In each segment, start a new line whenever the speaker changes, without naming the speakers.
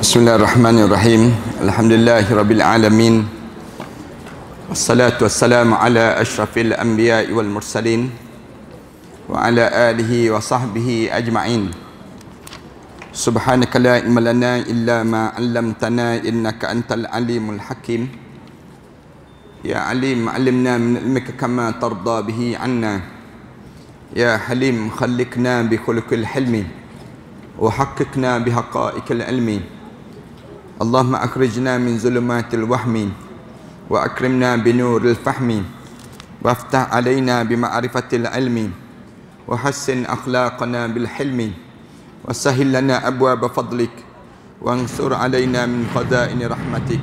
Bismillahirrahmanirrahim. Alhamdulillahirabbil alamin. Wassalatu wassalamu ala asyrafil anbiya'i wal mursalin wa ala alihi wa sahbihi ajma'in. Subhanaka la ilma lana illa ma 'allamtana innaka antal alimul hakim. Ya alim 'allimna min ilmika kama tarda bihi 'anna. Ya halim khalliqna bi khuluqil hilmi wa haqqqiqna bi haqa'iqil ilmi. Allahumma akhrijna min zulumatil wahmi wa akrimna binuril fahmi waftah alaina bima'rifatil ilmi wa hassin akhlaqana bil hilmi wa sahhil lana abwaaba fadlik wa ansur alaina min khaza'ini rahmatik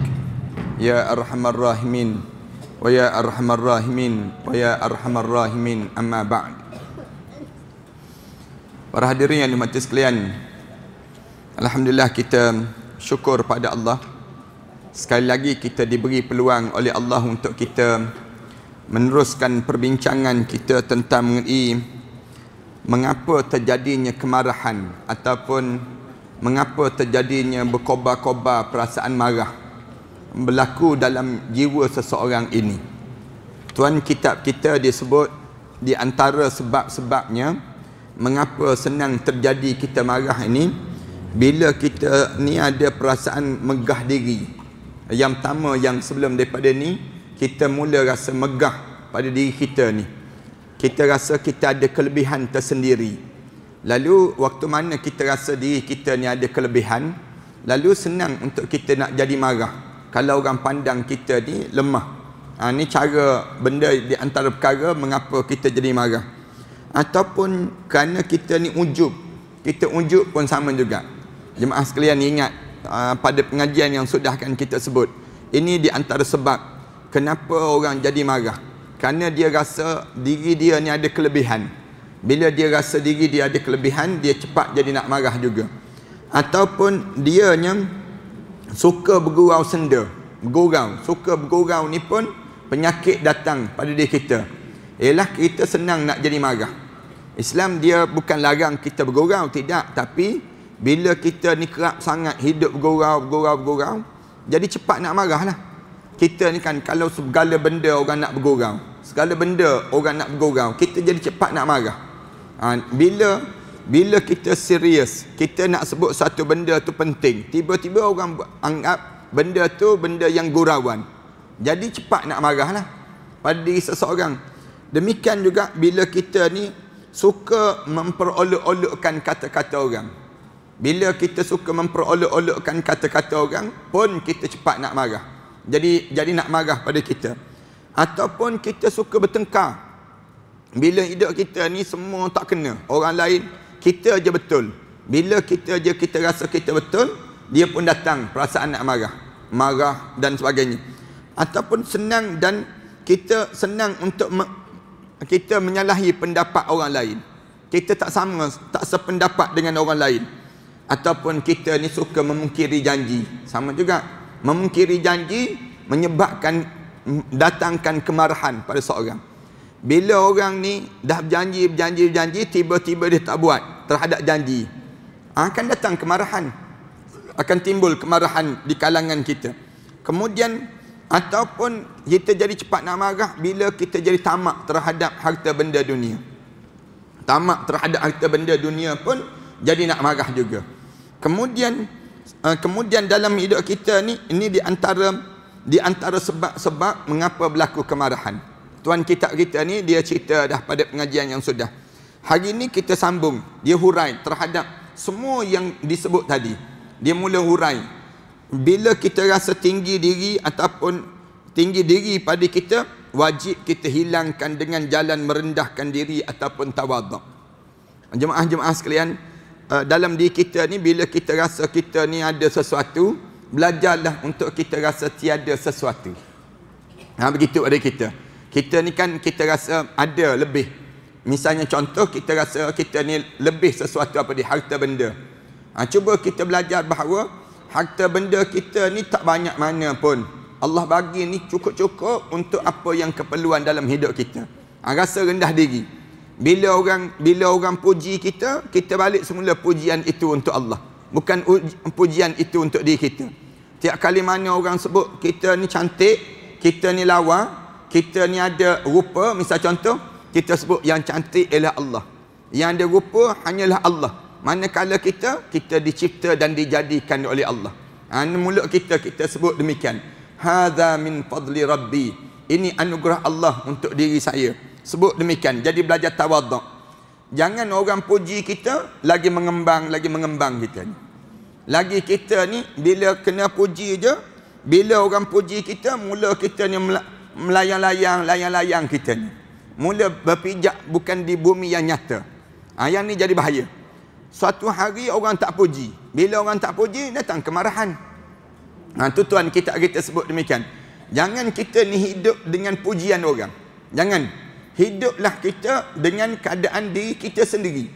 ya arhamar rahimin wa ya arhamar rahimin wa ya arhamar rahimin. Amma ba'd. Para hadirin yang dimati sekalian, alhamdulillah kita syukur pada Allah. Sekali lagi kita diberi peluang oleh Allah untuk kita meneruskan perbincangan kita tentang mengenai mengapa terjadinya kemarahan ataupun mengapa terjadinya berkobar-kobar perasaan marah berlaku dalam jiwa seseorang ini. Tuan kitab kita disebut di antara sebab-sebabnya mengapa senang terjadi kita marah ini, bila kita ni ada perasaan megah diri. Yang pertama, yang sebelum daripada ni, kita mula rasa megah pada diri kita ni. Kita rasa kita ada kelebihan tersendiri. Lalu waktu mana kita rasa diri kita ni ada kelebihan, lalu senang untuk kita nak jadi marah kalau orang pandang kita ni lemah. Ni cara benda di antara perkara mengapa kita jadi marah. Ataupun kerana kita ni ujub. Kita ujub pun sama juga. Jemaah sekalian ingat pada pengajian yang sudah akan kita sebut, ini di antara sebab kenapa orang jadi marah. Kerana dia rasa diri dia ni ada kelebihan. Bila dia rasa diri dia ada kelebihan, dia cepat jadi nak marah juga. Ataupun dia yang suka bergurau senda, suka bergurau ni pun penyakit datang pada diri kita. Ialah kita senang nak jadi marah. Islam dia bukan larang kita bergurau, tidak, tapi bila kita ni kerap sangat hidup bergurau, jadi cepat nak marah lah. Kita ni kan kalau segala benda orang nak bergurau, kita jadi cepat nak marah. Bila kita serius, kita nak sebut satu benda tu penting, tiba-tiba orang anggap benda tu benda yang gurauan, jadi cepat nak marah lah pada diri seseorang. Demikian juga bila kita ni suka memperolok-olokkan kata-kata orang. Bila kita suka memperolok-olokkan kata-kata orang pun kita cepat nak marah. Jadi nak marah pada kita. Ataupun kita suka bertengkar. Bila hidup kita ni semua tak kena, orang lain, kita je betul. Bila kita rasa kita betul, dia pun datang perasaan nak marah dan sebagainya. Ataupun senang dan kita senang untuk kita menyalahi pendapat orang lain. Kita tak sependapat dengan orang lain. Ataupun kita ni suka memungkiri janji. Sama juga. Memungkiri janji menyebabkan datangkan kemarahan pada seorang. Bila orang ni dah berjanji, tiba-tiba dia tak buat terhadap janji, akan datang kemarahan. Akan timbul kemarahan di kalangan kita. Kemudian ataupun kita jadi cepat nak marah bila kita jadi tamak terhadap harta benda dunia. Tamak terhadap harta benda dunia pun jadi nak marah juga. Kemudian dalam hidup kita ni, ini di antara sebab-sebab mengapa berlaku kemarahan. Tuan kitab kita ni dia cerita dah pada pengajian yang sudah. Hari ni kita sambung, dia hurai terhadap semua yang disebut tadi. Dia mula hurai. Bila kita rasa tinggi diri ataupun tinggi diri pada kita, wajib kita hilangkan dengan jalan merendahkan diri ataupun tawaduk. Jemaah-jemaah sekalian, dalam diri kita ni bila kita rasa kita ni ada sesuatu, belajarlah untuk kita rasa tiada sesuatu. Begitu ada kita. Kita ni kan kita rasa ada lebih. Misalnya contoh, kita rasa kita ni lebih sesuatu apa dia, harta benda. Cuba kita belajar bahawa harta benda kita ni tak banyak mana pun. Allah bagi ni cukup-cukup untuk apa yang keperluan dalam hidup kita. Rasa rendah diri. Bila orang puji kita, kita balik semula pujian itu untuk Allah. Bukan pujian itu untuk diri kita. Tiap kali mana orang sebut kita ni cantik, kita ni lawa, kita ni ada rupa, misal contoh, kita sebut yang cantik ialah Allah. Yang ada rupa hanyalah Allah. Manakala kita dicipta dan dijadikan oleh Allah. Mulut kita sebut demikian. Hadza min fadli rabbi. Ini anugerah Allah untuk diri saya. Sebut demikian. Jadi belajar tawaduk. Jangan orang puji kita lagi mengembang kita ni. Lagi kita ni bila kena puji je, bila orang puji kita, mula kita ni melayang-layang kita ni. Mula berpijak bukan di bumi yang nyata. Yang ni jadi bahaya. Suatu hari orang tak puji. Bila orang tak puji, datang kemarahan. Tu tuan kita sebut demikian. Jangan kita ni hidup dengan pujian orang. Jangan. Hiduplah kita dengan keadaan diri kita sendiri.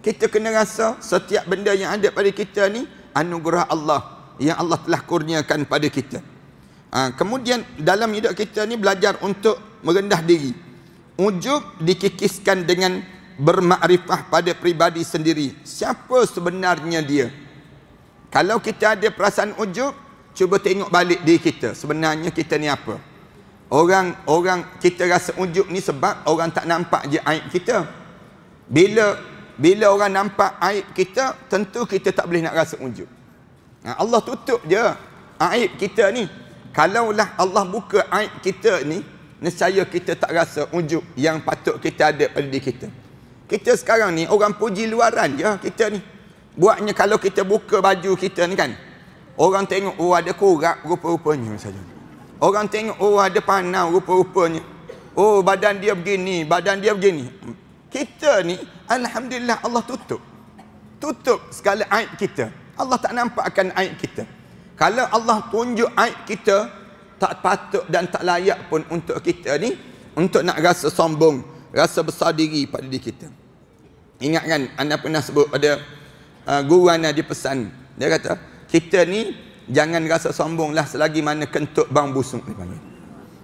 Kita kena rasa setiap benda yang ada pada kita ni anugerah Allah yang Allah telah kurniakan pada kita. Kemudian dalam hidup kita ni belajar untuk merendah diri. Ujub dikikiskan dengan bermakrifah pada pribadi sendiri. Siapa sebenarnya dia? Kalau kita ada perasaan ujub, cuba tengok balik diri kita. Sebenarnya kita ni apa? Orang kita rasa ujub ni sebab orang tak nampak je aib kita. Bila orang nampak aib kita, tentu kita tak boleh nak rasa ujub. Allah tutup je aib kita ni. Kalaulah Allah buka aib kita ni, nescaya kita tak rasa ujub yang patut kita ada pada diri kita. Kita sekarang ni orang puji luaran je kita ni. Buatnya kalau kita buka baju kita ni kan, orang tengok ada korak rupa-rupanya saja. Orang tengok ada panau rupa-rupanya. Badan dia begini. Kita ni alhamdulillah Allah tutup segala aib kita. Allah tak nampakkan aib kita. Kalau Allah tunjuk aib kita, tak patut dan tak layak pun untuk kita ni untuk nak rasa sombong, rasa besar diri pada diri kita. Ingat kan, anda pernah sebut pada guru anda dia pesan. Dia kata, kita ni jangan rasa sombonglah selagi mana kentut bang busuk.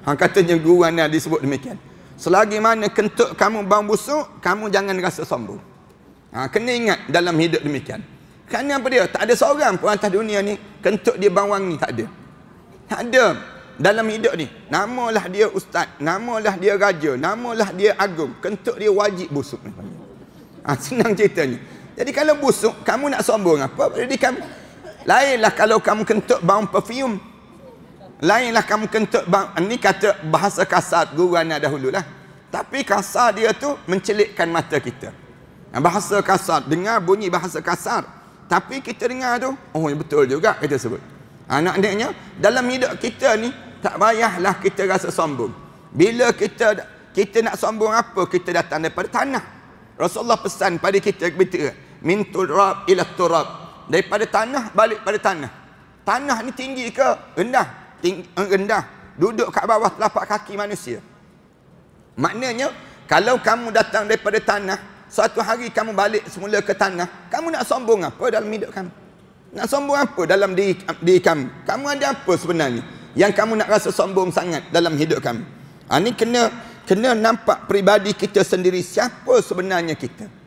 Katanya guru anda disebut demikian. Selagi mana kentut kamu bang busuk, kamu jangan rasa sombong. Kena ingat dalam hidup demikian. Kerana apa dia? Tak ada seorang pun atas dunia ni kentut dia bang wangi, tak ada. Tak ada dalam hidup ni. Namalah dia ustaz, namalah dia raja, namalah dia agung, kentut dia wajib busuk. Senang ceritanya. Jadi kalau busuk, kamu nak sombong apa pada diri kamu? Lainlah kalau kamu kentut bau perfume. Lainlah kamu kentut bau, ni kata bahasa kasar guru anak dahululah. Tapi kasar dia tu mencelikkan mata kita. Bahasa kasar, dengar bunyi bahasa kasar. Tapi kita dengar tu, betul juga kita sebut. Maknanya dalam hidup kita ni tak payahlah kita rasa sombong. Bila kita nak sombong apa? Kita datang daripada tanah. Rasulullah pesan pada kita min turab ila turab. Daripada tanah balik pada tanah. Tanah ni tinggi ke rendah? Rendah. Duduk kat bawah telapak kaki manusia. Maknanya kalau kamu datang daripada tanah, suatu hari kamu balik semula ke tanah, kamu nak sombong apa dalam hidup kamu? Nak sombong apa dalam diri kamu? Kamu ada apa sebenarnya yang kamu nak rasa sombong sangat dalam hidup kamu? Ini kena nampak pribadi kita sendiri, siapa sebenarnya kita.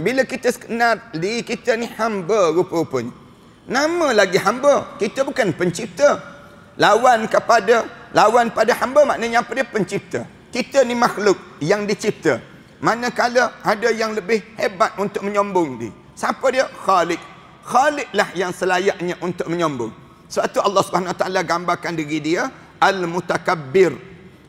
Bila kita kenal diri kita ni hamba rupa-rupanya. Nama lagi hamba, kita bukan pencipta. Lawan pada hamba maknanya apa dia? Pencipta. Kita ni makhluk yang dicipta. Manakala ada yang lebih hebat untuk menyombong dia. Siapa dia? Khalik. Khaliklah yang selayaknya untuk menyombong. Sebab tu Allah Subhanahu Wa Taala gambarkan diri dia Al-Mutakabbir.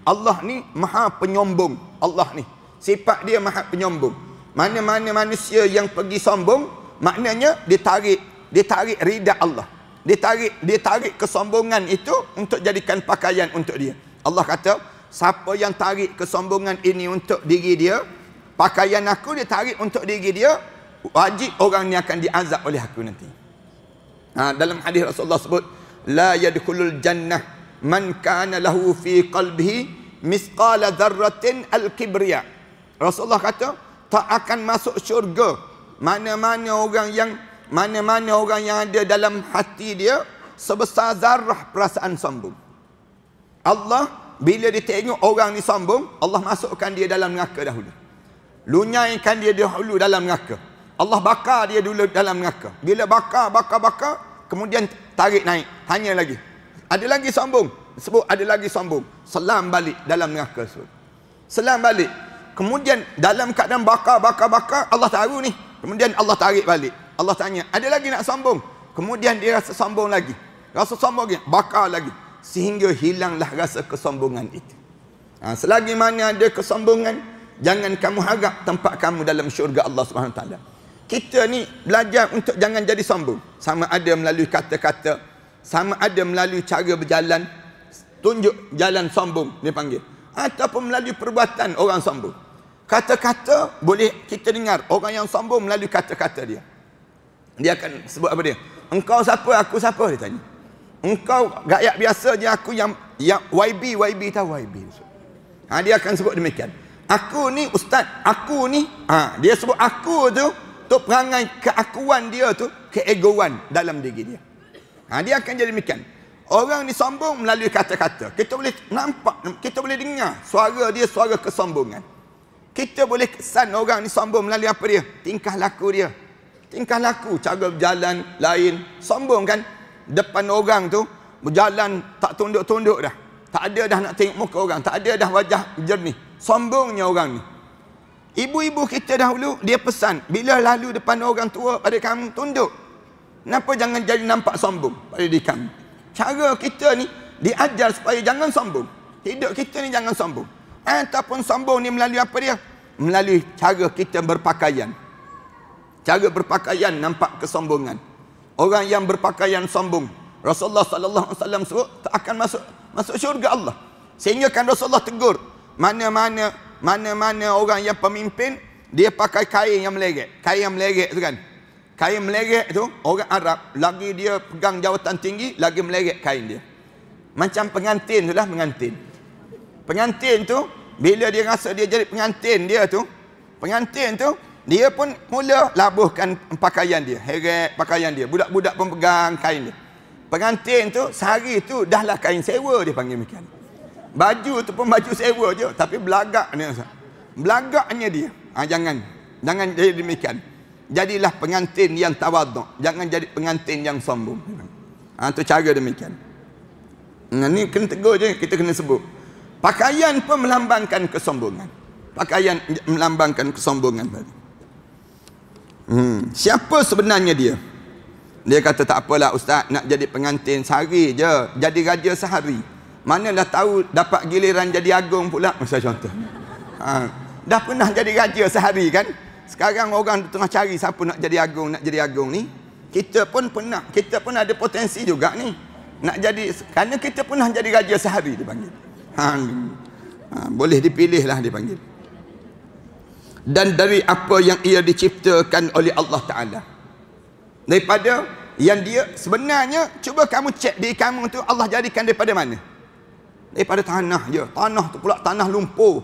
Allah ni maha penyombong. Allah ni sifat dia maha penyombong. Mana-mana manusia yang pergi sombong, maknanya dia tarik rida Allah. Dia tarik kesombongan itu untuk jadikan pakaian untuk dia. Allah kata, siapa yang tarik kesombongan ini untuk diri dia, pakaian aku dia tarik untuk diri dia, wajib orang ni akan diazab oleh aku nanti. Dalam hadis Rasulullah sebut, la yadkhulul jannah man kana lahu fi qalbihi misqala dzarratin al-kibriya. Rasulullah kata, tak akan masuk syurga mana-mana orang yang ada dalam hati dia sebesar zarah perasaan sombong. Allah bila dia tengok orang ni sombong, Allah masukkan dia dalam neraka dahulu. Lunyaikan dia dahulu dalam neraka. Allah bakar dia dulu dalam neraka. Bila bakar, kemudian tarik naik. Tanya lagi. Ada lagi sombong? Sebut ada lagi sombong. Selam balik dalam neraka sebut. Selam balik. Kemudian dalam keadaan bakar, Allah tahu ni. Kemudian Allah tarik balik. Allah tanya, ada lagi nak sombong? Kemudian dia rasa sombong lagi. Rasa sombong lagi. Bakar lagi. Sehingga hilanglah rasa kesombongan itu. Selagi mana ada kesombongan, jangan kamu harap tempat kamu dalam syurga Allah SWT. Kita ni belajar untuk jangan jadi sombong. Sama ada melalui kata-kata, sama ada melalui cara berjalan, tunjuk jalan sombong dia panggil, ataupun melalui perbuatan orang sombong. Kata-kata boleh kita dengar orang yang sombong melalui kata-kata dia. Dia akan sebut apa dia? Engkau siapa, aku siapa, dia tanya. Engkau rakyat biasa je, aku yang YB tahu YB. Dia akan sebut demikian. Aku ni ustaz, aku ni, dia sebut aku tu perangai keakuan dia tu, keegoan dalam diri dia. Dia akan jadi demikian. Orang ni sombong melalui kata-kata. Kita boleh nampak, kita boleh dengar suara dia, suara kesombongan. Kita boleh kesan orang ni sombong melalui apa dia? Tingkah laku dia. Tingkah laku, cara berjalan lain. Sombong kan? Depan orang tu, berjalan tak tunduk-tunduk dah. Tak ada dah nak tengok muka orang. Tak ada dah wajah jernih. Sombongnya orang ni. Ibu-ibu kita dahulu, dia pesan, bila lalu depan orang tua pada kamu, tunduk. Kenapa jangan jadi nampak sombong pada diri kamu? Cara kita ni, diajar supaya jangan sombong. Hidup kita ni jangan sombong. Ataupun sombong ni melalui apa dia? Melalui cara kita berpakaian. Cara berpakaian nampak kesombongan. Orang yang berpakaian sombong, Rasulullah sallallahu alaihi wasallam suruh tak akan masuk syurga Allah. Sehingga kan Rasulullah tegur, mana-mana orang yang pemimpin, dia pakai kain yang meleret. Kain yang meleret tu kan. Kain meleret tu, orang Arab, lagi dia pegang jawatan tinggi, lagi meleret kain dia. Macam pengantin tu lah, pengantin. Pengantin tu, bila dia rasa dia jadi pengantin dia tu, dia pun mula labuhkan pakaian dia. Heret pakaian dia. Budak-budak pun pegang kain dia. Pengantin tu, sehari tu, dahlah kain sewa dia panggil macam. Baju tu pun baju sewa je. Tapi belagaknya. Belagaknya dia. Jangan jadi demikian. Jadilah pengantin yang tawaduk. Jangan jadi pengantin yang sombong. Itu cara demikian. Ni kena tegur je. Kita kena sebut. Pakaian pun melambangkan kesombongan. Pakaian melambangkan kesombongan. Siapa sebenarnya dia? Dia kata tak apalah ustaz, nak jadi pengantin sehari je, jadi raja sehari. Mana dah tahu dapat giliran jadi agung pula, macam contoh. Dah pernah jadi raja sehari kan? Sekarang orang tengah cari siapa nak jadi agung ni. Kita pun pernah, kita pun ada potensi juga ni. Nak jadi, kerana kita pernah jadi raja sehari dia panggil. Boleh dipilih lah dia panggil. Dan dari apa yang ia diciptakan oleh Allah Ta'ala. Daripada yang dia sebenarnya, cuba kamu cek diri kamu tu Allah jadikan daripada mana? Daripada tanah je. Tanah tu pula tanah lumpur,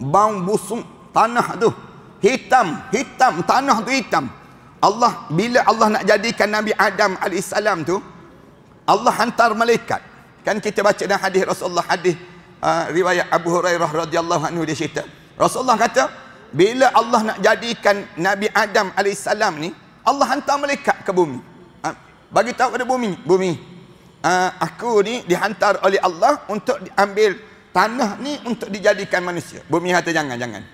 bau busuk tanah tu hitam, tanah tu hitam. Allah, bila Allah nak jadikan Nabi Adam AS tu, Allah hantar malaikat. Kan kita baca dalam hadis Rasulullah, hadis riwayat Abu Hurairah radhiyallahu anhu, dia cerita Rasulullah kata, bila Allah nak jadikan Nabi Adam AS ni, Allah hantar malaikat ke bumi. Bagi tahu pada bumi, aku ni dihantar oleh Allah untuk diambil tanah ni untuk dijadikan manusia. Bumi kata jangan.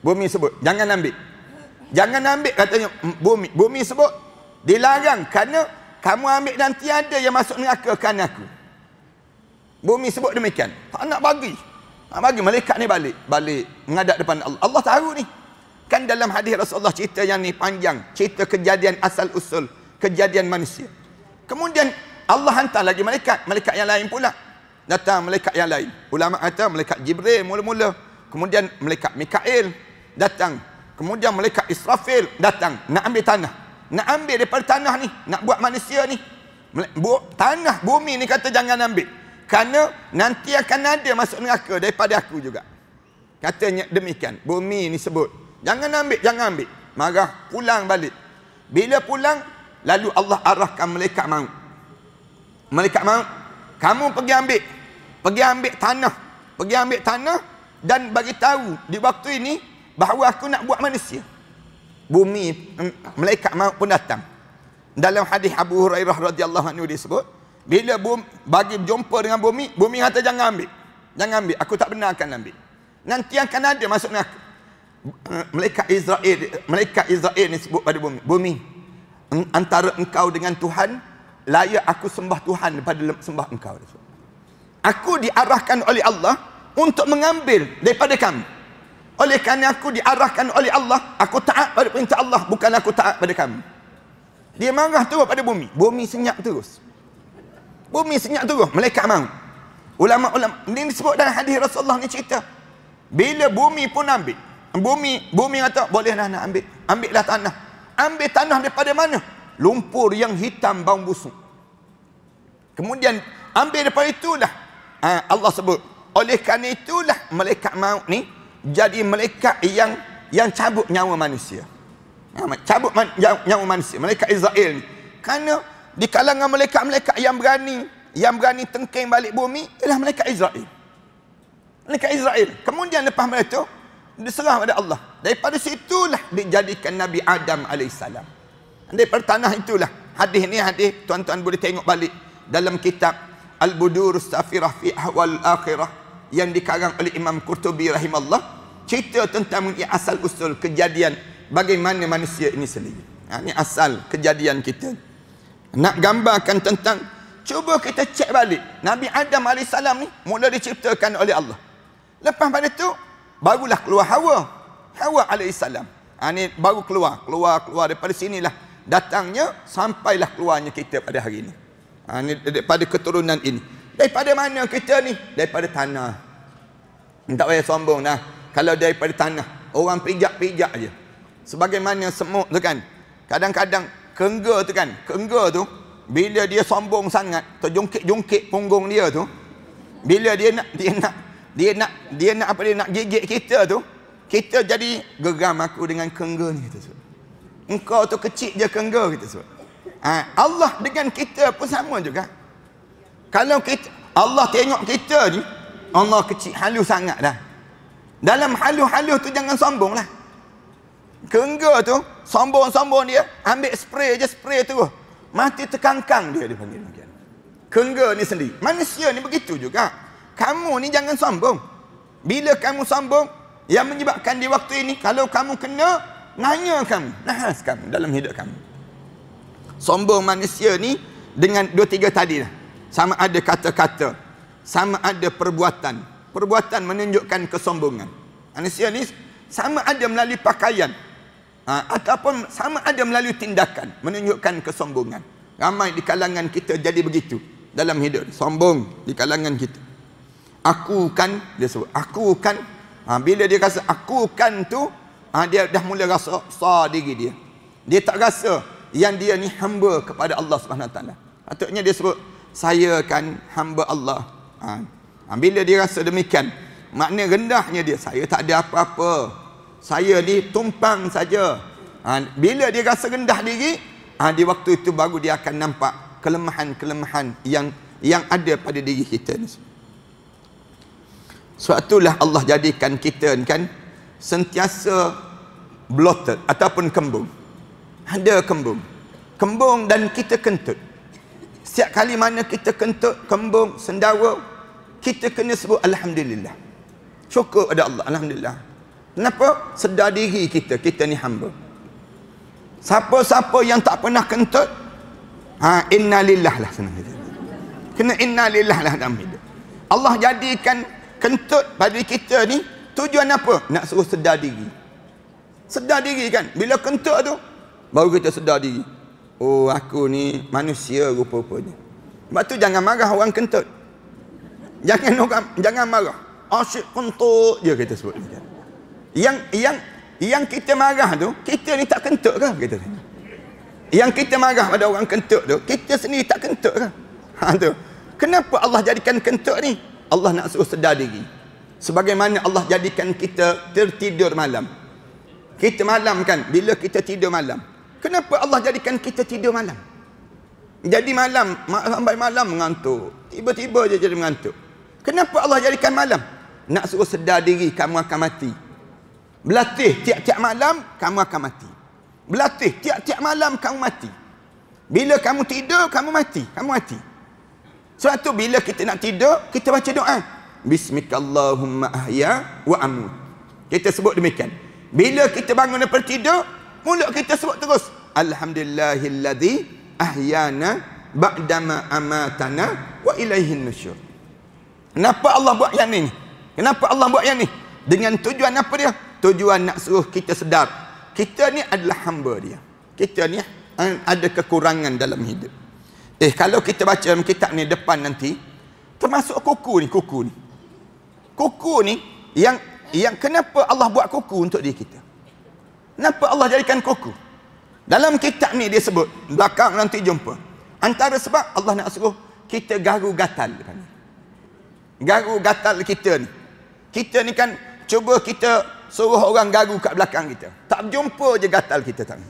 Bumi sebut jangan ambil. Jangan ambil katanya bumi. Bumi sebut dilarang kerana kamu ambil dan tiada yang masuk neraka kerana aku. Bumi sebut demikian. Tak nak bagi. Bagi malaikat ni balik menghadap depan Allah. Allah tahu ni. Kan dalam hadis Rasulullah cerita yang ni panjang, cerita kejadian asal usul kejadian manusia. Kemudian Allah hantar lagi malaikat yang lain pula. Datang malaikat yang lain. Ulama kata malaikat Jibril mula-mula, kemudian malaikat Mikail datang, kemudian malaikat Israfil datang nak ambil tanah. Nak ambil daripada tanah ni, nak buat manusia ni. Tanah bumi ni kata jangan ambil. Kerana nanti akan ada masuk neraka daripada aku juga. Katanya demikian. Bumi ni sebut jangan ambil. Marah, pulang balik. Bila pulang, lalu Allah arahkan malaikat maut. Malaikat maut, kamu pergi ambil tanah dan bagi tahu di waktu ini bahawa aku nak buat manusia. bumi, malaikat maut pun datang. Dalam hadis Abu Hurairah radhiyallahu anhu disebut, bila bagi jumpa dengan bumi, bumi kata jangan ambil. Jangan ambil, aku tak benar akan ambil. Nanti akan ada masuk neraka. Malaikat Israel ni sebut pada bumi, bumi, antara engkau dengan Tuhan, layak aku sembah Tuhan daripada sembah engkau. Aku diarahkan oleh Allah untuk mengambil daripada kamu. Oleh kerana aku diarahkan oleh Allah, aku taat pada perintah Allah, bukan aku taat pada kamu. Dia marah terus pada bumi. Bumi senyap terus. Bumi senyap terus. Malaikat maut. Ulama-ulama ini disebut dalam hadis Rasulullah ni cerita. Bila bumi pun ambil. Bumi kata, boleh nak ambil. Ambillah tanah. Ambil tanah daripada mana? Lumpur yang hitam bau busuk. Kemudian ambil daripada itulah. Allah sebut. Oleh kerana itulah malaikat maut ni jadi malaikat yang cabut nyawa manusia. Cabut nyawa manusia, malaikat Israel ni. Kerana di kalangan malaikat-malaikat yang berani tengking balik bumi ialah malaikat Israel. Malaikat Israel. Kemudian lepas itu diserah pada Allah. Daripada situlah dijadikan Nabi Adam AS. Daripada tanah itulah. Hadis ni hadis tuan-tuan boleh tengok balik dalam kitab Al-Budur Safirah fi Ahwal Akhirah yang dikarang oleh Imam Qurtubi rahimahullah, cerita tentang asal usul kejadian bagaimana manusia ini sendiri. Ini asal kejadian kita. Nak gambarkan tentang, cuba kita cek balik. Nabi Adam AS ni mula diciptakan oleh Allah. Lepas pada tu barulah keluar Hawa AS. Ini baru keluar daripada sinilah datangnya sampailah keluarnya kita pada hari ini. Ini daripada keturunan ini. Daripada mana kita ni? Daripada tanah. Tak payah sombong dah. Kalau daripada tanah, orang pijak-pijak je. Sebagaimana semut tu kan, kadang-kadang kengga tu bila dia sombong sangat, terjungkit-jungkit punggung dia tu, bila dia nak gigit kita tu, kita jadi geram aku dengan kengga ni, kita sebut. Engkau tu kecil je kengga, kita sebut. Allah dengan kita pun sama juga. Kalau Allah tengok kita ni, Allah kecil halus sangat dah. Dalam halus-halus tu jangan sombong lah. Kengga tu sombong dia, ambil spray tu, mati terkangkang dia dipanggil. Kengga ni sendiri. Manusia ni begitu juga. Kamu ni jangan sombong. Bila kamu sombong, yang menyebabkan di waktu ini kalau kamu kena, nahas kamu dalam hidup kamu. Sombong manusia ni dengan 2-3 tadi lah. Sama ada kata-kata, sama ada perbuatan. Perbuatan menunjukkan kesombongan. Manusia ni sama ada melalui pakaian, ataupun sama ada melalui tindakan menunjukkan kesombongan. Ramai di kalangan kita jadi begitu dalam hidup, sombong di kalangan kita. Aku kan, dia sebut aku kan. Bila dia rasa aku kan tu, dia dah mula rasa besar diri dia. Dia tak rasa yang dia ni hamba kepada Allah SWT. Patutnya dia sebut saya kan hamba Allah. Bila dia rasa demikian, makna rendahnya dia, saya tak ada apa-apa, saya ni tumpang saja. Bila dia rasa rendah diri, di waktu itu baru dia akan nampak kelemahan-kelemahan yang ada pada diri kita ni. Sebab itulah Allah jadikan kita kan sentiasa bloated ataupun kembung. Ada kembung dan kita kentut. Setiap kali mana kita kentut, kembung, sendawa, kita kena sebut Alhamdulillah. Syukur pada Allah, Alhamdulillah. Kenapa? Sedar diri kita ni hamba. Siapa-siapa yang tak pernah kentut, innalillah lah senang kita. Kena innalillah lah dalam hidup. Allah jadikan kentut pada kita ni tujuan apa? Nak suruh sedar diri. Sedar diri kan. Bila kentut tu baru kita sedar diri. Oh, aku ni manusia rupa-rupanya. Sebab tu jangan marah orang kentut. Jangan marah. Asyik kentut je kita sebut. Yang kita marah tu, kita ni tak kentut ke? Kita tanya. Yang kita marah pada orang kentut tu, kita sendiri tak kentut ke? Tu. Kenapa Allah jadikan kentut ni? Allah nak suruh sedar diri. Sebagaimana Allah jadikan kita tertidur malam. Kita malam kan, bila kita tidur malam. Kenapa Allah jadikan kita tidur malam? Jadi malam, sampai malam mengantuk. Tiba-tiba je jadi mengantuk. Kenapa Allah jadikan malam? Nak suruh sedar diri, kamu akan mati. Berlatih tiap-tiap malam, kamu akan mati. Berlatih tiap-tiap malam kamu mati. Bila kamu tidur, kamu mati. Kamu mati. Sebab tu bila kita nak tidur, kita baca doa. Bismikallahumma ahya wa amut. Kita sebut demikian. Bila kita bangun daripada tidur, mulut kita sebut terus. Alhamdulillahilladzi ahyana ba'dama amatana wa ilaihin nusyur. Kenapa Allah buat yang ni? Kenapa Allah buat yang ni? Dengan tujuan apa dia? Tujuan nak suruh kita sedar. Kita ni adalah hamba dia. Kita ni ada kekurangan dalam hidup. Kalau kita baca dalam kitab ni depan nanti, termasuk kuku ni. Kuku ni yang kenapa Allah buat kuku untuk diri kita? Kenapa Allah jadikan kuku? Dalam kitab ni dia sebut, belakang nanti jumpa. Antara sebab Allah nak suruh kita garu gatal. Garu gatal kita ni. Kita ni kan cuba kita suruh orang garu kat belakang kita. Tak jumpa je gatal kita tak.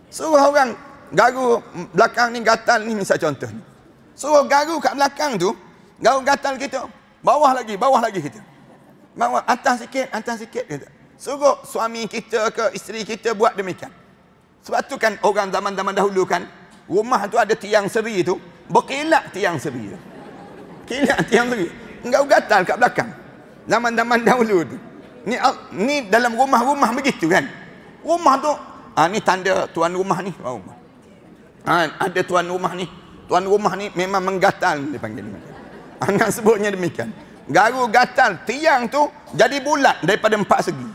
Suruh orang garu belakang ni, gatal ni misal contoh ni. Suruh garu kat belakang tu, garu gatal kita. Bawah lagi kita. Bawah, atas sikit kita. Suruh suami kita ke isteri kita buat demikian. Sebab tu kan orang zaman-zaman dahulu kan, rumah tu ada tiang seri tu, berkilat tiang seri tu. Kilat tiang seri. Garu gatal kat belakang. Zaman-zaman dahulu tu. Ni dalam rumah-rumah begitu kan. Rumah tu, ni tanda tuan rumah ni. Ada tuan rumah ni. Tuan rumah ni memang menggatal, dia panggil. Nak sebutnya demikian. Garu gatal tiang tu jadi bulat daripada 4 segi.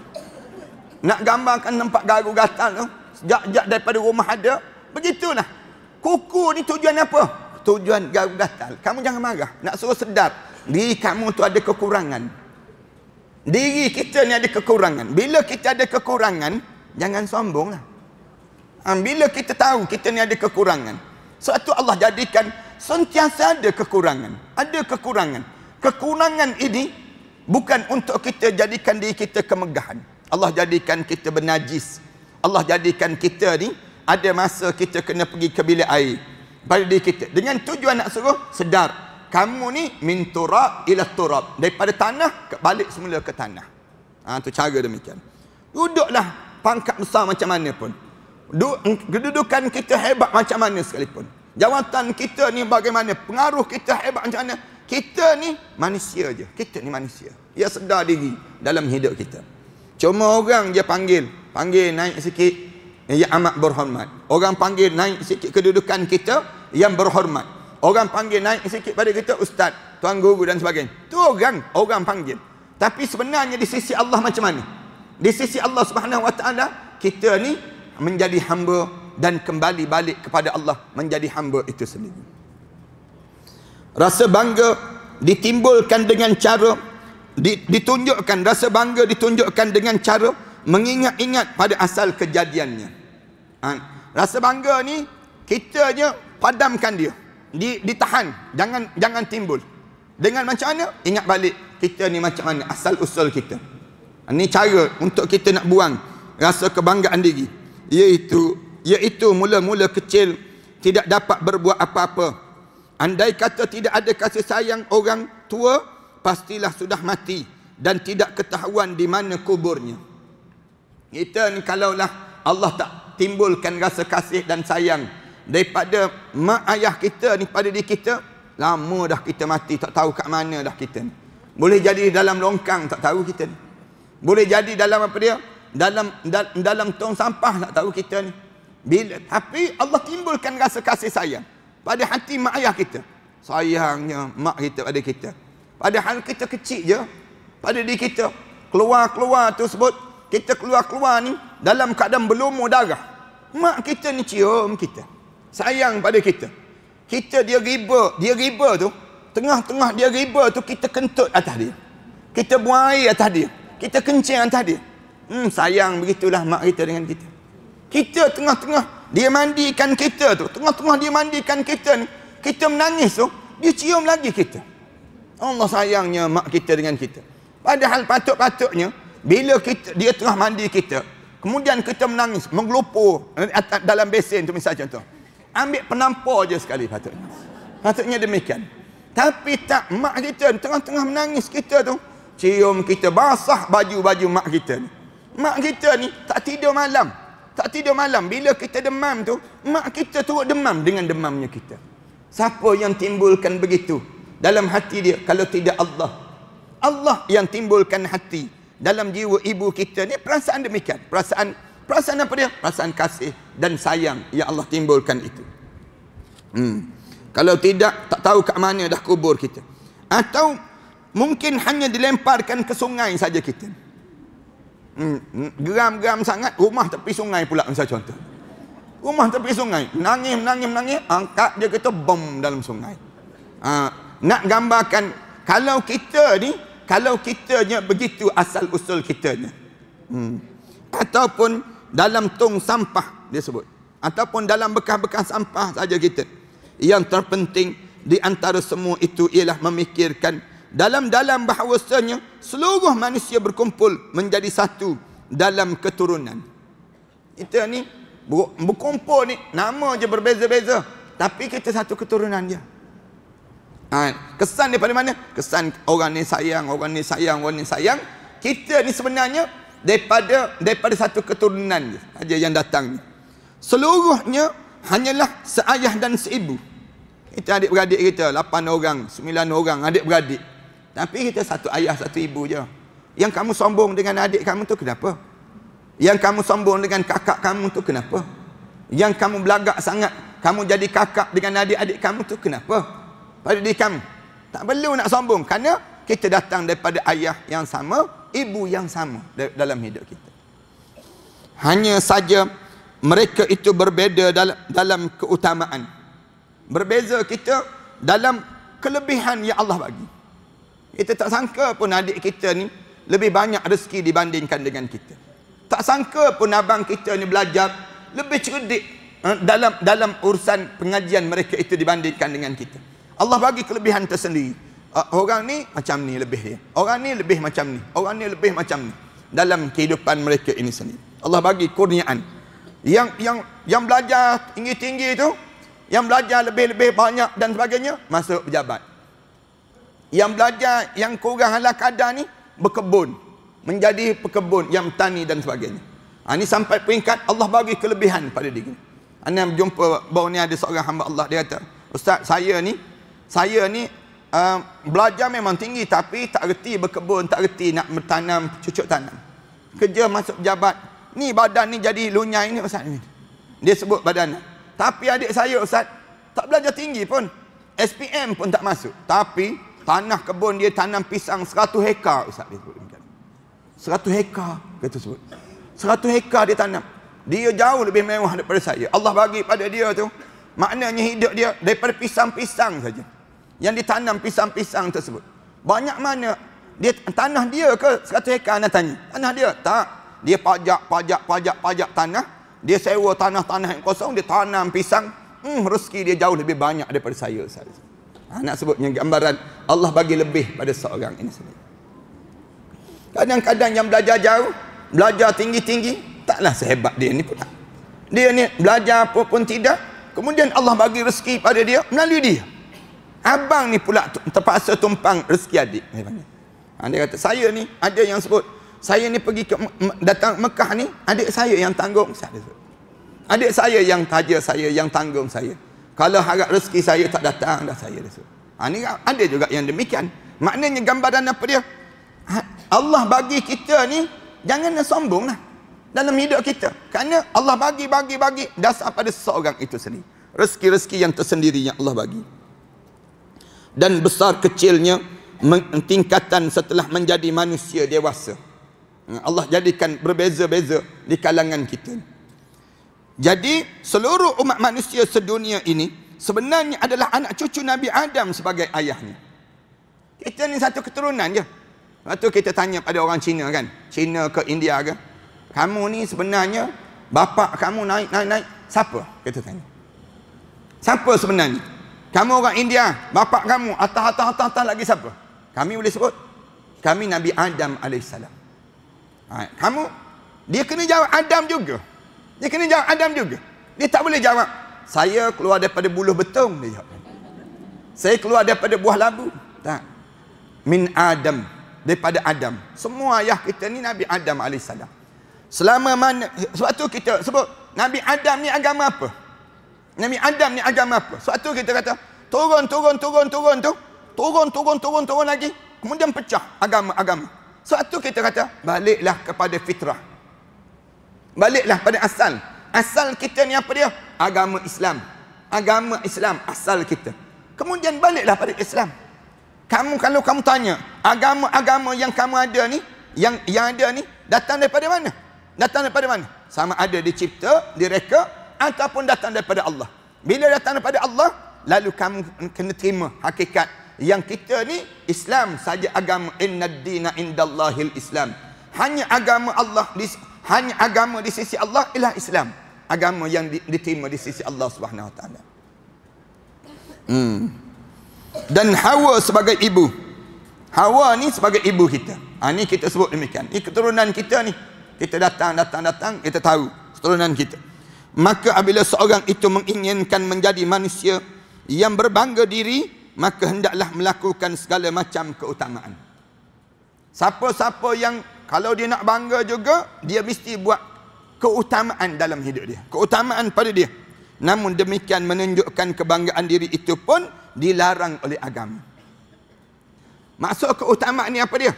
Nak gambarkan nampak garu gatal tu, sejak daripada rumah ada, begitulah. Kuku ni tujuan apa? Tujuan garu gatal. Kamu jangan marah. Nak suruh sedar diri kamu tu ada kekurangan. Diri kita ni ada kekurangan. Bila kita ada kekurangan, jangan sombonglah. Bila kita tahu kita ni ada kekurangan, sebab tu Allah jadikan sentiasa ada kekurangan. Ada kekurangan. Kekurangan ini bukan untuk kita jadikan diri kita kemegahan. Allah jadikan kita bernajis. Allah jadikan kita ni ada masa kita kena pergi ke bilik air pada diri kita. Dengan tujuan nak suruh sedar. Kamu ni min turab ila turab. Daripada tanah balik semula ke tanah. Tu cara demikian. Duduklah pangkat besar macam mana pun. Kedudukan kita hebat macam mana sekalipun. Jawatan kita ni bagaimana. Pengaruh kita hebat macam mana. Kita ni manusia je. Kita ni manusia. Dia sedar diri dalam hidup kita. Cuma orang dia panggil naik sikit, yang amat berhormat. Orang panggil naik sikit kedudukan kita yang berhormat. Orang panggil naik sikit pada kita ustaz, tuan guru dan sebagainya. Tu orang panggil. Tapi sebenarnya di sisi Allah macam mana? Di sisi Allah Subhanahu Wa Taala, kita ni menjadi hamba dan kembali balik kepada Allah menjadi hamba itu sendiri. Rasa bangga ditimbulkan dengan cara ditunjukkan, rasa bangga ditunjukkan dengan cara mengingat-ingat pada asal kejadiannya. Rasa bangga ni kita je padamkan dia. Ditahan, jangan timbul. Dengan macam mana? Ingat balik kita ni macam mana asal usul kita. Ini cara untuk kita nak buang rasa kebanggaan diri. Iaitu mula-mula kecil tidak dapat berbuat apa-apa. Andai kata tidak ada kasih sayang orang tua, pastilah sudah mati dan tidak ketahuan di mana kuburnya. Kita ni kalaulah Allah tak timbulkan rasa kasih dan sayang daripada mak ayah kita ni pada diri kita, lama dah kita mati, tak tahu kat mana dah kita ni. Boleh jadi dalam longkang, tak tahu kita ni. Boleh jadi dalam apa dia? Dalam tong sampah, tak tahu kita ni. Tapi Allah timbulkan rasa kasih sayang pada hati mak ayah kita. Sayangnya mak kita pada kita. Padahal kita kecil je pada diri kita. Keluar tu sebut, kita keluar ni dalam keadaan berlumur darah. Mak kita ni cium kita. Sayang pada kita. Dia riba tu. Tengah-tengah dia riba tu, kita kentut atas dia. Kita buang air atas dia. Kita kencing atas dia. Sayang begitulah mak kita dengan kita. Kita tengah-tengah dia mandikan kita tu. Tengah-tengah dia mandikan kita ni. Kita menangis tu, dia cium lagi kita. Allah sayangnya mak kita dengan kita. Padahal patut-patutnya bila dia tengah mandi kita, kemudian kita menangis, menggelupur dalam besen tu misal contoh. Ambil penampar je sekali patutnya. Patutnya demikian. Tapi tak, mak kita tengah-tengah menangis kita tu, cium kita, basah baju-baju mak kita ni. Mak kita ni tak tidur malam. Tak tidur malam. Bila kita demam tu, mak kita turut demam dengan demamnya kita. Siapa yang timbulkan begitu dalam hati dia kalau tidak Allah? Allah yang timbulkan hati dalam jiwa ibu kita ni, perasaan demikian. Perasaan apa dia? Perasaan kasih dan sayang yang Allah timbulkan itu. Kalau tidak, tak tahu kat mana dah kubur kita. Atau mungkin hanya dilemparkan ke sungai saja kita. Geram-geram sangat, rumah tepi sungai pula misalnya contoh. Rumah tepi sungai, nangis, angkat dia kita bom dalam sungai. Nak gambarkan, kalau kitanya begitu asal usul kitanya. Ataupun dalam tong sampah dia sebut. Ataupun dalam bekas-bekas sampah saja kita. Yang terpenting di antara semua itu ialah memikirkan dalam-dalam bahawasanya seluruh manusia berkumpul menjadi satu dalam keturunan. Kita ni berkumpul ni, nama je berbeza-beza, tapi kita satu keturunan je. Kesan daripada mana? Kesan orang ni sayang, orang ni sayang, orang ni sayang. Kita ni sebenarnya daripada satu keturunan je saja yang datang. Seluruhnya hanyalah seayah dan seibu. Kita adik-beradik kita 8 orang, 9 orang adik-beradik. Tapi kita satu ayah, satu ibu je. Yang kamu sombong dengan adik kamu tu kenapa? Yang kamu sombong dengan kakak kamu tu kenapa? Yang kamu belagak sangat, kamu jadi kakak dengan adik-adik kamu tu kenapa? Pada diri kamu. Tak perlu nak sombong, kerana kita datang daripada ayah yang sama, ibu yang sama dalam hidup kita. Hanya saja mereka itu berbeza dalam keutamaan. Berbeza kita dalam kelebihan yang Allah bagi. Kita tak sangka pun adik kita ni lebih banyak rezeki dibandingkan dengan kita. Tak sangka pun abang kita ni belajar lebih cerdik dalam urusan pengajian mereka itu dibandingkan dengan kita. Allah bagi kelebihan tersendiri. Orang ni macam ni lebih dia. Orang ni lebih macam ni. Orang ni lebih macam ni. Dalam kehidupan mereka ini sendiri. Allah bagi kurniaan. Yang belajar tinggi-tinggi tu, yang belajar lebih-lebih banyak dan sebagainya, masuk pejabat. Yang belajar yang kurang ala kadar ni, berkebun. Menjadi pekebun, yang tani dan sebagainya. Ini sampai peringkat Allah bagi kelebihan pada diri. Anda berjumpa baru ni ada seorang hamba Allah, dia kata, Ustaz, saya ni belajar memang tinggi tapi tak reti berkebun, tak reti nak bertanam, cucuk tanam. Kerja masuk pejabat, ni badan ni jadi lunyai ni Ustaz ni. Dia sebut badan. Tapi adik saya Ustaz tak belajar tinggi pun, SPM pun tak masuk, tapi tanah kebun dia tanam pisang 100 hektar Ustaz dia sebut. 100 hektar kata sebut. 100 hektar dia tanam. Dia jauh lebih mewah daripada saya. Allah bagi pada dia tu, maknanya hidup dia daripada pisang-pisang saja. Yang ditanam pisang-pisang tersebut. Banyak mana dia tanah dia ke 100 hektar anda tanya? Tanah dia tak. Dia pajak tanah. Dia sewa tanah-tanah yang kosong, dia tanam pisang. Rezeki dia jauh lebih banyak daripada saya. Nak sebutnya gambaran Allah bagi lebih pada seorang ini sendiri. Kadang-kadang yang belajar jauh, belajar tinggi-tinggi, taklah sehebat dia ni pula. Dia ni belajar apa pun tidak, kemudian Allah bagi rezeki pada dia melalui dia. Abang ni pula terpaksa tumpang rezeki adik. Dia kata, saya ni ada yang sebut, saya ni pergi datang Mekah ni, adik saya yang tanggung. Adik saya yang taja saya, yang tanggung saya. Kalau harap rezeki saya tak datang dah saya dah. Ni ada juga yang demikian. Maknanya gambaran apa dia? Allah bagi kita ni jangan sombong lah dalam hidup kita. Kerana Allah bagi dasar pada seseorang itu sendiri. Rezeki-rezeki yang tersendiri yang Allah bagi. Dan besar kecilnya tingkatan setelah menjadi manusia dewasa. Allah jadikan berbeza-beza di kalangan kita. Jadi seluruh umat manusia sedunia ini sebenarnya adalah anak cucu Nabi Adam sebagai ayahnya. Kita ni satu keturunan je. Lepas tu kita tanya pada orang Cina kan, Cina ke India ke, kamu ni sebenarnya bapa kamu naik siapa? Kita tanya. Siapa sebenarnya? Kamu orang India, bapa kamu atas lagi siapa? Kami boleh sebut, kami Nabi Adam AS. Kamu, dia kena jawab Adam juga. Dia kena jawab Adam juga. Dia tak boleh jawab, saya keluar daripada buluh betung, dia jawab. Saya keluar daripada buah labu. Tak. Min Adam, daripada Adam. Semua ayah kita ni Nabi Adam AS. Selama mana, sebab tu kita sebut Nabi Adam ni agama apa? Nabi Adam ni agama apa? Sebab tu kita kata turun lagi, kemudian pecah agama-agama. Sebab tu kita kata baliklah kepada fitrah. Baliklah pada asal. Asal kita ni apa dia? Agama Islam. Agama Islam asal kita. Kemudian baliklah pada Islam. Kalau kamu tanya, agama-agama yang kamu ada ni, yang ada ni datang daripada mana? Datang daripada mana? Sama ada dicipta, direka ataupun datang daripada Allah. Bila datang daripada Allah, lalu kamu kena terima hakikat yang kita ni Islam saja agama. Innad dina indallahil Islam. Hanya agama Allah hanya agama di sisi Allah ialah Islam. Agama yang diterima di sisi Allah Subhanahu wa taala. Dan Hawa sebagai ibu. Hawa ni sebagai ibu kita. Ni kita sebut demikian. Ini keturunan kita ni. Kita datang, kita tahu keturunan kita. Maka apabila seorang itu menginginkan menjadi manusia yang berbangga diri, maka hendaklah melakukan segala macam keutamaan. Siapa-siapa yang kalau dia nak bangga juga, dia mesti buat keutamaan dalam hidup dia. Keutamaan pada dia. Namun demikian menunjukkan kebanggaan diri itu pun dilarang oleh agama. Maksud keutamaan ni apa dia?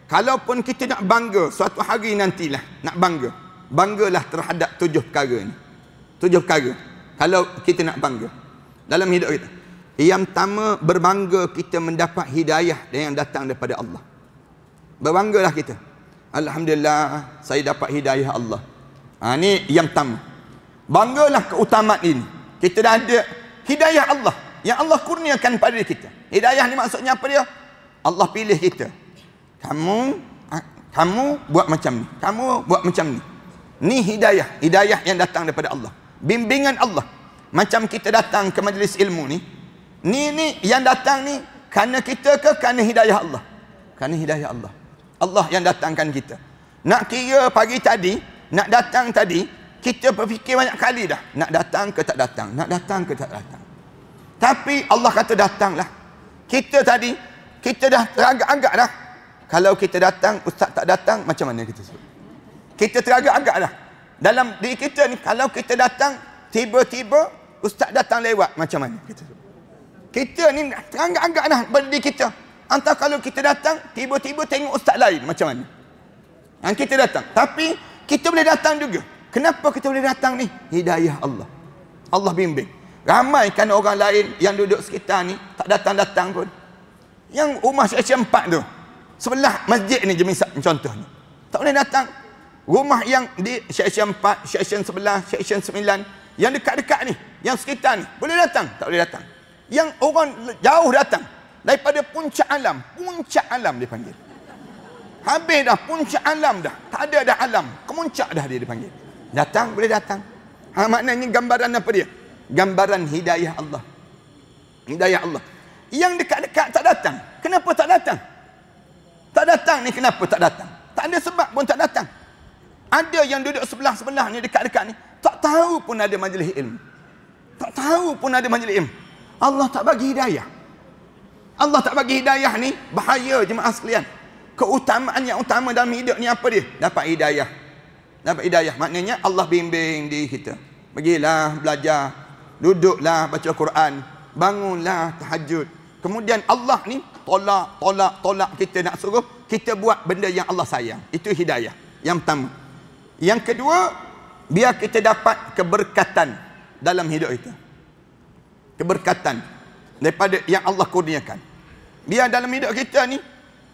Kalaupun kita nak bangga suatu hari nantilah, nak bangga, banggalah terhadap 7 perkara ni. 7 perkara. Kalau kita nak bangga dalam hidup kita. Yang pertama, berbangga kita mendapat hidayah yang datang daripada Allah. Berbanggalah kita. Alhamdulillah, saya dapat hidayah Allah. Ni yang pertama. Banggalah keutamaan ini. Kita dah ada hidayah Allah yang Allah kurniakan pada kita. Hidayah ni maksudnya apa dia? Allah pilih kita. Kamu buat macam ni. Kamu buat macam ni. Ni hidayah. Hidayah yang datang daripada Allah. Bimbingan Allah. Macam kita datang ke majlis ilmu ni. Ni yang datang ni kerana kita ke kerana hidayah Allah? Kerana hidayah Allah. Allah yang datangkan kita. Nak kira pagi tadi, nak datang tadi, kita berfikir banyak kali dah. Nak datang ke tak datang? Nak datang ke tak datang? Tapi Allah kata datanglah. Kita tadi, kita dah teragak-agak dah. Kalau kita datang, ustaz tak datang, macam mana kita sebut? Kita teragak-agak dah. Dalam diri kita ni, kalau kita datang, tiba-tiba ustaz datang lewat, macam mana kita sebut? Kita ni teragak-agak dah pada diri kita. Entah kalau kita datang, tiba-tiba tengok ustaz lain, macam mana? Kita datang. Tapi, kita boleh datang juga. Kenapa kita boleh datang ni? Hidayah Allah. Allah bimbing. Ramai kan orang lain yang duduk sekitar ni, tak datang-datang pun. Yang rumah section 4 tu, sebelah masjid ni je contohnya, tak boleh datang. Rumah yang di section 4, section 11, section 9, yang dekat-dekat ni, yang sekitar ni, boleh datang? Tak boleh datang. Yang orang jauh datang daripada puncak alam dia panggil. Habis dah puncak alam dah, tak ada dah alam, kemuncak dah dia dipanggil. Datang, boleh datang. Maknanya gambaran apa dia? Gambaran hidayah Allah. Hidayah Allah. Yang dekat-dekat tak datang. Kenapa tak datang? Tak datang ni kenapa tak datang? Tak ada sebab pun tak datang. Ada yang duduk sebelah-sebelah ni, dekat-dekat ni, tak tahu pun ada majlis ilmu. Tak tahu pun ada majlis ilmu. Allah tak bagi hidayah. Allah tak bagi hidayah ni bahaya jemaah sekalian. Keutamaan yang utama dalam hidup ni apa dia? Dapat hidayah. Dapat hidayah. Maknanya Allah bimbing diri kita. Pergilah belajar. Duduklah baca Quran. Bangunlah tahajud. Kemudian Allah ni tolak kita nak suruh kita buat benda yang Allah sayang. Itu hidayah. Yang pertama. Yang kedua, biar kita dapat keberkatan dalam hidup kita. Keberkatan daripada yang Allah kurniakan. Biar dalam hidup kita ni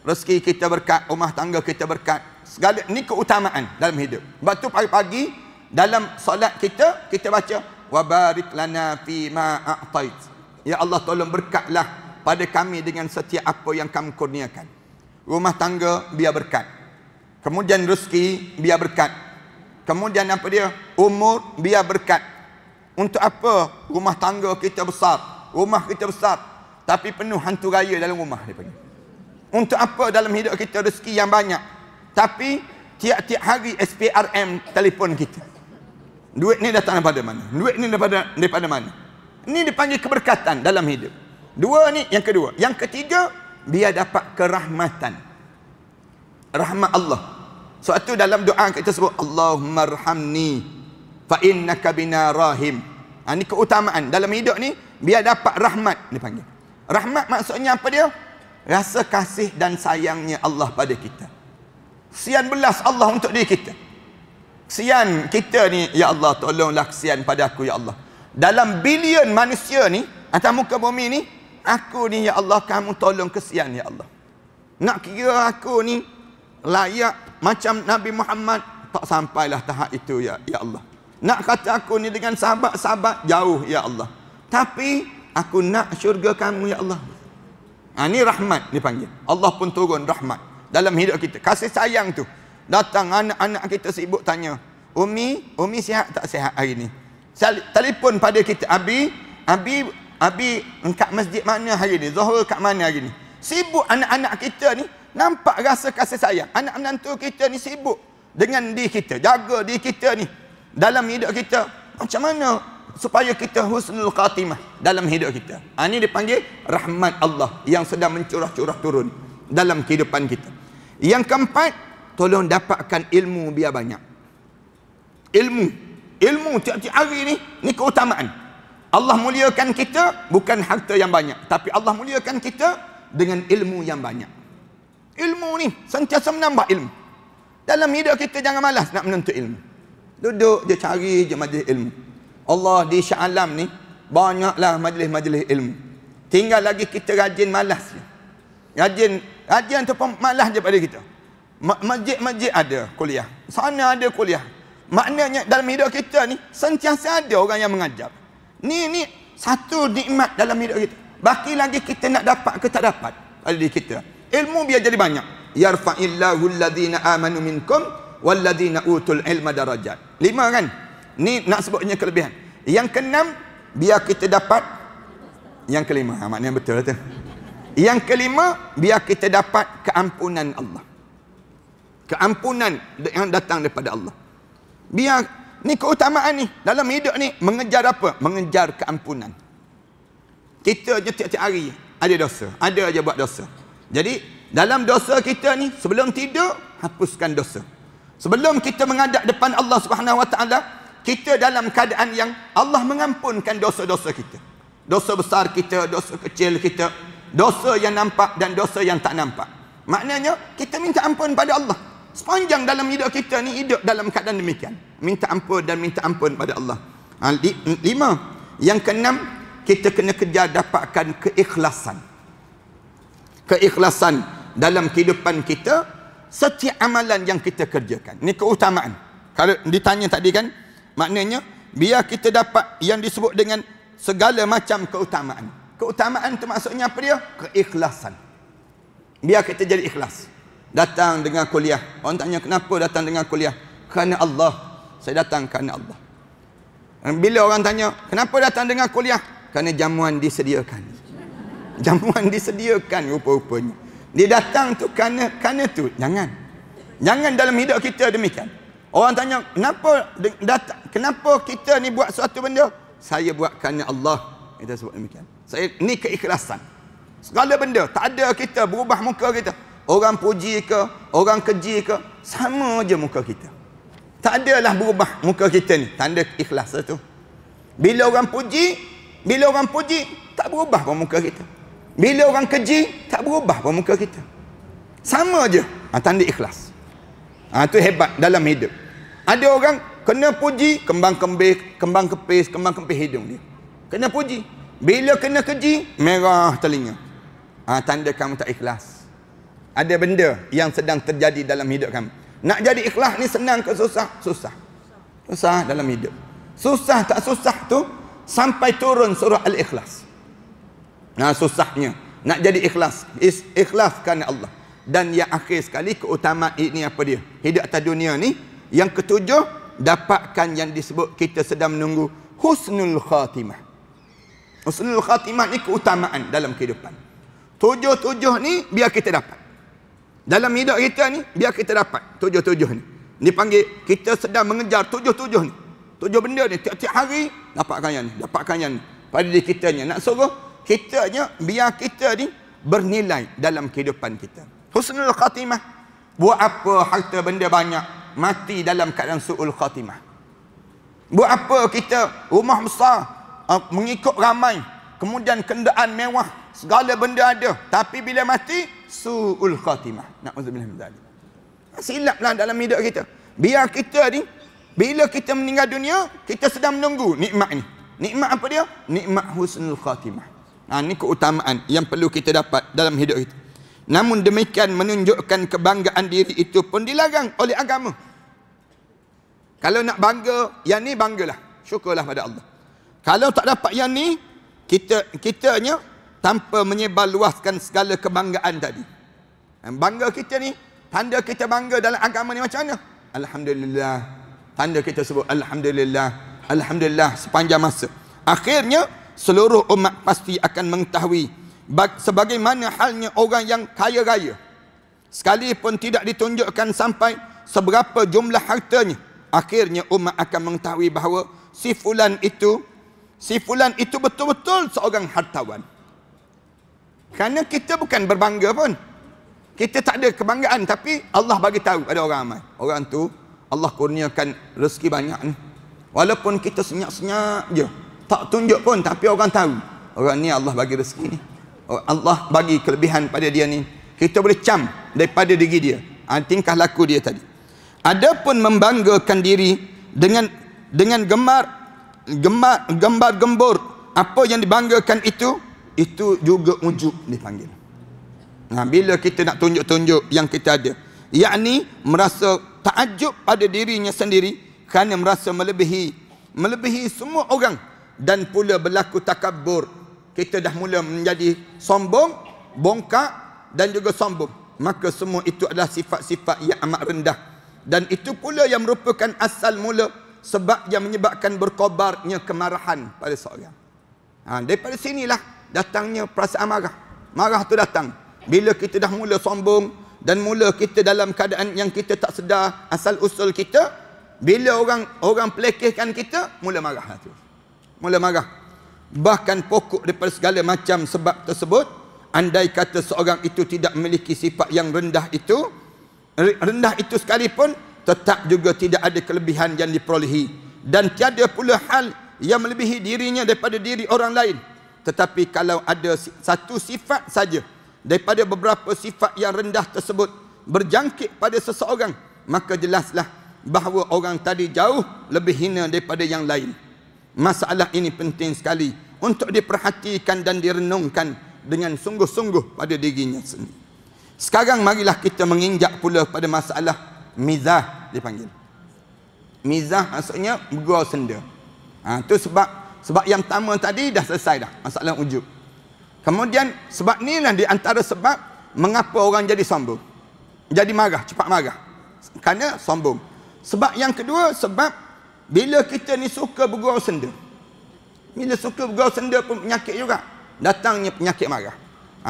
rezeki kita berkat, rumah tangga kita berkat. Segala ni keutamaan dalam hidup. Sebab tu pagi-pagi dalam solat kita baca wa barik lana fi ma a'tait. Ya Allah, tolong berkatlah pada kami dengan setiap apa yang kamu kurniakan. Rumah tangga biar berkat. Kemudian rezeki biar berkat. Kemudian apa dia? Umur biar berkat. Untuk apa rumah tangga kita besar? Rumah kita besar tapi penuh hantu raya dalam rumah dia panggil. Untuk apa dalam hidup kita rezeki yang banyak tapi tiap-tiap hari SPRM telefon kita? Duit ni datang daripada mana? Duit ni daripada mana? Ini dipanggil keberkatan dalam hidup. Dua ni yang kedua. Yang ketiga, biar dapat kerahmatan. Rahmat Allah. Sebab tu dalam doa kita sebut Allahumma arhamni fa innaka bina rahim. Ini keutamaan dalam hidup ni, biar dapat rahmat dipanggil. Rahmat maksudnya apa dia? Rasa kasih dan sayangnya Allah pada kita. Kesian belas Allah untuk diri kita. Kesian kita ni, ya Allah tolonglah kesian pada aku ya Allah. Dalam bilion manusia ni atas muka bumi ni, aku ni ya Allah kamu tolong kesian ya Allah. Nak kira aku ni layak macam Nabi Muhammad, tak sampailah tahap itu ya Allah. Nak kata aku ni dengan sahabat-sahabat jauh ya Allah. Tapi aku nak syurga kamu ya Allah. Ini rahmat dipanggil. Allah pun turun rahmat dalam hidup kita. Kasih sayang tu. Datang anak-anak kita sibuk tanya, Umi sihat tak sihat hari ni? Telefon pada kita, Abi kat masjid mana hari ni? Zuhur kat mana hari ni? Sibuk anak-anak kita ni, nampak rasa kasih sayang. Anak menantu kita ni sibuk dengan diri kita, jaga diri kita ni dalam hidup kita. Macam mana supaya kita husnul khatimah dalam hidup kita? Ini dipanggil rahmat Allah yang sedang mencurah-curah turun dalam kehidupan kita. Yang keempat, tolong dapatkan ilmu biar banyak. Ilmu tiap-tiap hari ni keutamaan. Allah muliakan kita bukan harta yang banyak, tapi Allah muliakan kita dengan ilmu yang banyak. Ilmu ni sentiasa menambah ilmu. Dalam hidup kita jangan malas nak menuntut ilmu. Duduk je cari je majlis ilmu. Allah di Shah Alam ni banyaklah majlis-majlis ilmu. Tinggal lagi kita rajin malas je. Rajin tu pun malas je pada kita. Masjid-masjid ada kuliah, sana ada kuliah. Maknanya dalam hidup kita ni sentiasa ada orang yang mengajar. Ni satu nikmat dalam hidup kita. Baki lagi kita nak dapat ke tak dapat pada diri kita. Ilmu biar jadi banyak. Yarfa'illahu alladhina amanu minkum walladhina utul ilma darajat. 5 kan? Ni nak sebutnya kelebihan. Yang keenam, biar kita dapat. Yang kelima, maknanya betul tu. Yang kelima, biar kita dapat keampunan Allah. Keampunan yang datang daripada Allah. Biar ni keutamaan ni dalam hidup ni, mengejar apa? Mengejar keampunan. Kita je tiap-tiap hari ada dosa, ada aja buat dosa. Jadi dalam dosa kita ni, sebelum tidur hapuskan dosa. Sebelum kita menghadap depan Allah Subhanahu Wa Taala, kita dalam keadaan yang Allah mengampunkan dosa-dosa kita. Dosa besar kita, dosa kecil kita, dosa yang nampak dan dosa yang tak nampak. Maknanya kita minta ampun pada Allah. Sepanjang dalam hidup kita ni, hidup dalam keadaan demikian. Minta ampun dan minta ampun pada Allah. 5. Yang keenam, kita kena kejar dapatkan keikhlasan. Keikhlasan dalam kehidupan kita, setiap amalan yang kita kerjakan. Ini keutamaan. Kalau ditanya tadi kan, maknanya biar kita dapat yang disebut dengan segala macam keutamaan. Keutamaan tu maksudnya apa dia? Keikhlasan. Biar kita jadi ikhlas. Datang dengan kuliah. Orang tanya, kenapa datang dengan kuliah? Kerana Allah. Saya datang kerana Allah. Bila orang tanya, kenapa datang dengan kuliah? Kerana jamuan disediakan. Jamuan disediakan rupa-rupanya. Dia datang tu kerana tu. Jangan dalam hidup kita demikian. Orang tanya, kenapa kita ni buat suatu benda? Saya buat kerana Allah. Kita sebut demikian. Ini keikhlasan. Segala benda, tak ada kita berubah muka kita. Orang puji ke, orang keji ke, sama je muka kita. Tak adalah berubah muka kita ni. Tanda ikhlas tu. Bila orang puji, tak berubah pun muka kita. Bila orang keji, tak berubah pun muka kita. Sama je. Tanda ikhlas. Tu hebat dalam hidup. Ada orang kena puji, kembang kempis hidung dia. Kena puji. Bila kena keji, merah telinga. Tanda kamu tak ikhlas. Ada benda yang sedang terjadi dalam hidup kamu. Nak jadi ikhlas ni senang ke susah? Susah. Susah dalam hidup. Susah tak susah tu sampai turun surah Al-Ikhlas. Susahnya nak jadi ikhlas. Ikhlas kerana Allah. Dan yang akhir sekali, keutamaan ini apa dia? Hidup atas dunia ni, yang ketujuh, dapatkan yang disebut kita sedang menunggu husnul khatimah. Husnul khatimah ni keutamaan dalam kehidupan. Tujuh ni biar kita dapat. Dalam hidup kita ni biar kita dapat tujuh ni. Dipanggil kita sedang mengejar tujuh ni. 7 benda ni tiap-tiap hari dapatkan yang ni. Pada diri kitanya nak suruh kitanya biar kita ni bernilai dalam kehidupan kita. Husnul khatimah. Buat apa harta benda banyak, mati dalam keadaan su'ul khatimah? Buat apa kita rumah besar, mengikut ramai, kemudian kenderaan mewah, segala benda ada, tapi bila mati su'ul khatimah. Na'udzubillah min dzalik. Silaplah dalam hidup kita. Biar kita ni, bila kita meninggal dunia, kita sedang menunggu nikmat ni. Nikmat apa dia? Nikmat husnul khatimah. Ini keutamaan yang perlu kita dapat dalam hidup kita. Namun demikian menunjukkan kebanggaan diri itu pun dilarang oleh agama. Kalau nak bangga, yang ni banggalah. Syukurlah pada Allah. Kalau tak dapat yang ni, kitanya tanpa menyebarluaskan segala kebanggaan tadi. Bangga kita ni, tanda kita bangga dalam agama ni macam mana? Alhamdulillah. Tanda kita sebut Alhamdulillah. Alhamdulillah sepanjang masa. Akhirnya seluruh umat pasti akan mengetahui sebagaimana halnya orang yang kaya raya. Sekalipun tidak ditunjukkan sampai seberapa jumlah hartanya, akhirnya umat akan mengetahui bahawa si fulan itu betul-betul seorang hartawan. Kerana kita bukan berbangga pun. Kita tak ada kebanggaan, tapi Allah bagi tahu pada orang ramai. Orang tu Allah kurniakan rezeki banyak ni. Walaupun kita senyap-senyap je, tak tunjuk pun, tapi orang tahu. Orang ni Allah bagi rezeki ni. Allah bagi kelebihan pada dia ni. Kita boleh cam daripada diri dia. Tingkah laku dia tadi. Adapun membanggakan diri dengan gembar-gembur apa yang dibanggakan itu juga ujub dipanggil. Bila kita nak tunjuk-tunjuk yang kita ada, yakni merasa takjub pada dirinya sendiri kerana merasa melebihi semua orang, dan pula berlaku takabur. Kita dah mula menjadi sombong, bongkak dan juga sombong. Maka semua itu adalah sifat-sifat yang amat rendah, dan itu pula yang merupakan asal mula sebab yang menyebabkan berkobarnya kemarahan pada seorang. Daripada sinilah datangnya perasaan marah. Marah tu datang bila kita dah mula sombong dan mula kita dalam keadaan yang kita tak sedar asal usul kita. Bila orang pelekehkan kita, mula marah tu. Mula marah. Bahkan pokok daripada segala macam sebab tersebut, andai kata seorang itu tidak memiliki sifat yang rendah itu sekalipun, tetap juga tidak ada kelebihan yang diperolehi, dan tiada pula hal yang melebihi dirinya daripada diri orang lain. Tetapi kalau ada satu sifat saja daripada beberapa sifat yang rendah tersebut berjangkit pada seseorang, maka jelaslah bahawa orang tadi jauh lebih hina daripada yang lain. Masalah ini penting sekali untuk diperhatikan dan direnungkan dengan sungguh-sungguh pada dirinya sendiri. Sekarang marilah kita menginjak pula pada masalah mizah dipanggil. Mizah maksudnya bergurau senda. Itu sebab yang pertama tadi dah selesai dah, masalah ujub. Kemudian sebab ni lah di antara sebab mengapa orang jadi sombong, jadi marah, cepat marah, kerana sombong. Sebab yang kedua, sebab bila kita ni suka bergurau senda. Bila suka bergurau senda pun penyakit juga. Datangnya penyakit marah.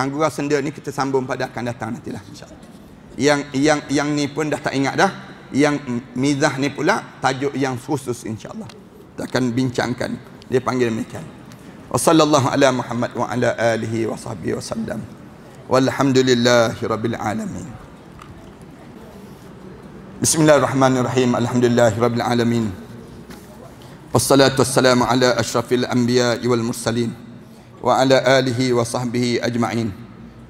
Gurau senda ni kita sambung pada akan datang nantilah, insya-Allah. Yang ni pun dah tak ingat dah. Yang mizah ni pula tajuk yang khusus, insya-Allah. Kita akan bincangkan. Dia panggil demikian. Wa sallallahu ala Muhammad wa ala alihi wa sahbihi wasallam. Walhamdulillahirabbil alamin. Bismillahirrahmanirrahim. Alhamdulillahirabbil alamin. Wassalatu wassalamu ala asyrafil anbiya'i wal mursalin wa ala alihi wa sahbihi ajma'in.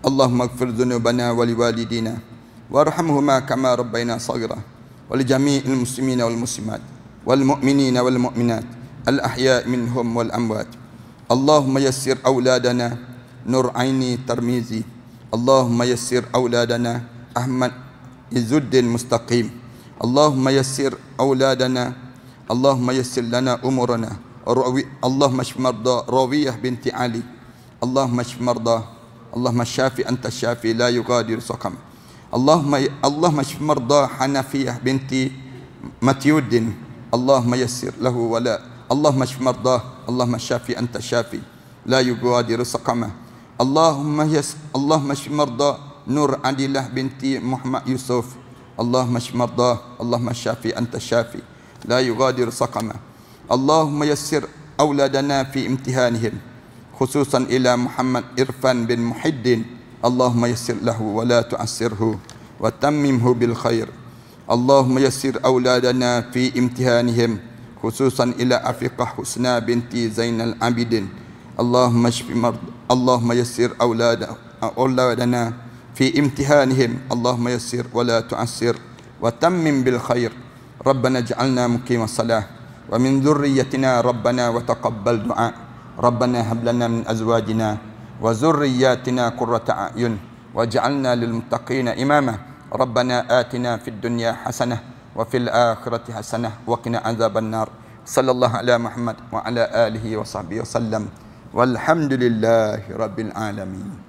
Allahumma ighfir dhunubana wa liwalidina warhamhuma kama rabbayna shaghira wa li jami'il muslimina wal muslimat wal mu'minina wal mu'minat al ahya'i minhum wal amwat. Allahumma yassir auladana Nur Aini Tarmizi. Allahumma yassir auladana Ahmad Izzuddin Mustaqim. Allahumma yassir auladana, Allahumma yassir lana umurana. Allahumma shfi marda Rawiyah binti Ali. Allahumma shfi marda, Allahumma syafi anta syafi la yugadir saqam. Allahumma shfi marda Hanafiyah binti Matyuddin. Allahumma yassir lahu wala. Allahumma shfi marda, Allahumma syafi anta syafi la yugadir saqama. Allahumma shfi marda Nur Adilah binti Muhammad Yusuf. Allahumma shfi marda, Allahumma syafi anta syafi la yugadir saqama. Allahumma yassir auladana fi imtihanihim, khususan ila Muhammad Irfan bin Muhiddin. Allahumma yassir lahu wa la tu'assirhu وتممه بالخير. اللهم يسر أولادنا في امتحانهم خصوصا إلى عفيقة حسنى بنت زين العابدين. اللهم يسر أولادنا في امتحانهم. اللهم يسر ولا تعسر وتمم بالخير. ربنا اجعلنا مقيم الصلاة ومن ذريتنا ربنا وتقبل دعاء. ربنا هب لنا من أزواجنا وذرياتنا قرة أعين واجعلنا للمتقين إماما. ربنا آتنا في الدنيا حسنة وفي الآخرة حسنة وقنا عذاب النار. صلى الله على محمد وعلى آله وصحبه وسلم والحمد لله رب العالمين.